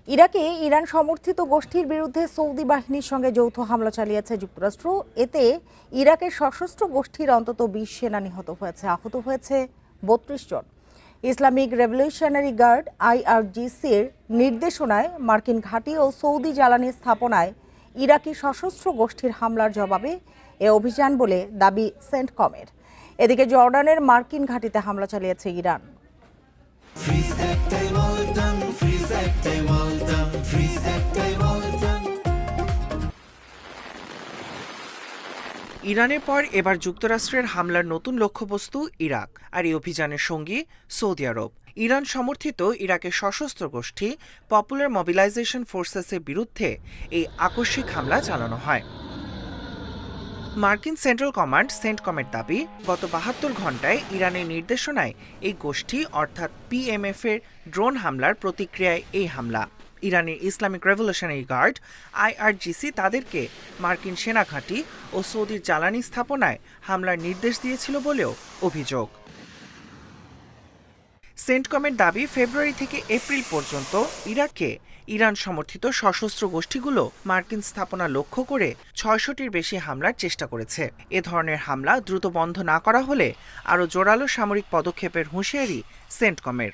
ইরাকে ইরান সমর্থিত গোষ্ঠীর বিরুদ্ধে সৌদি বাহিনীর সঙ্গে যৌথ হামলা চালিয়েছে যুক্তরাষ্ট্র। এতে ইরাকের সশস্ত্র গোষ্ঠীর অন্তত 20 সেনা নিহত হয়েছে, আহত হয়েছে 32 জন। ইসলামিক রেভলিউশনারি গার্ড আইআরজিসির নির্দেশনায় মার্কিন ঘাঁটি ও সৌদি জ্বালানি স্থাপনায় ইরাকি সশস্ত্র গোষ্ঠীর হামলার জবাবে এ অভিযান বলে দাবি সেন্টকমের। এদিকে জর্ডানের মার্কিন ঘাঁটিতে হামলা চালিয়েছে ইরান। ইরানের পর এবার যুক্তরাষ্ট্রের হামলার নতুন লক্ষ্যবস্তু ইরাক, আর এই অভিযানের সঙ্গী সৌদি আরব। ইরান সমর্থিত ইরাকের সশস্ত্র গোষ্ঠী পপুলার মোবিলাইজেশন ফোর্সেসের বিরুদ্ধে এই আকস্মিক হামলা চালানো হয়। মার্কিন সেন্ট্রাল কমান্ড সেন্টকমের দাবি, গত 72 ঘণ্টায় ইরানের নির্দেশনায় এই গোষ্ঠী অর্থাৎ পিএমএফ এর ড্রোন হামলার প্রতিক্রিয়ায় এই হামলা। ইরানের ইসলামিক রেভলিউশনারি গার্ড আইআরজিসি তাদেরকে মার্কিন সেনা ঘাঁটি ও সৌদির জ্বালানি স্থাপনায় হামলার নির্দেশ দিয়েছিল বলেও অভিযোগ। সেন্টকমের দাবি, ফেব্রুয়ারি থেকে এপ্রিল পর্যন্ত ইরাকে ইরান সমর্থিত সশস্ত্র গোষ্ঠীগুলো মার্কিন স্থাপনা লক্ষ্য করে 600টির বেশি হামলার চেষ্টা করেছে। এ ধরনের হামলা দ্রুত বন্ধ না করা হলে আরও জোরালো সামরিক পদক্ষেপের হুঁশিয়ারি সেন্টকমের।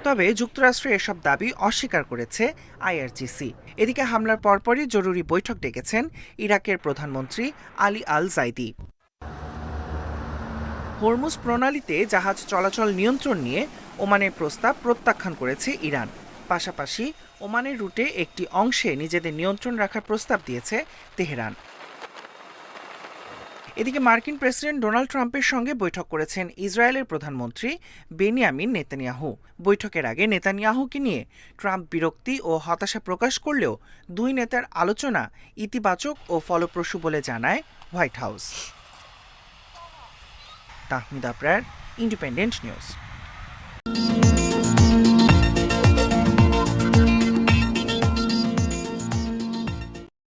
তবে যুক্তরাষ্ট্র এসব দাবি অস্বীকার করেছে আইআরজিসি। এদিকে হামলার পরপরই জরুরি বৈঠক ডেকেছেন ইরাকের প্রধানমন্ত্রী আলী আল জাইদি। হরমুজ প্রণালীতে জাহাজ চলাচল নিয়ন্ত্রণ নিয়ে ওমানের প্রস্তাব প্রত্যাখ্যান করেছে ইরান। পাশাপাশি ওমানের রুটে একটি অংশে নিজেদের নিয়ন্ত্রণ রাখার প্রস্তাব দিয়েছে তেহরান। এদিকে মার্কিন প্রেসিডেন্ট ডোনাল্ড ট্রাম্পের সঙ্গে বৈঠক করেছেন ইসরায়েলের প্রধানমন্ত্রী বেনিয়ামিন নেতানিয়াহু। বৈঠকের আগে নেতানিয়াহুকে নিয়ে ট্রাম্প বিরক্তি ও হতাশা প্রকাশ করলেও দুই নেতার আলোচনা ইতিবাচক ও ফলপ্রসূ বলে জানায় হোয়াইট হাউস। তাহমিদা প্রার, ইন্ডিপেন্ডেন্ট নিউজ।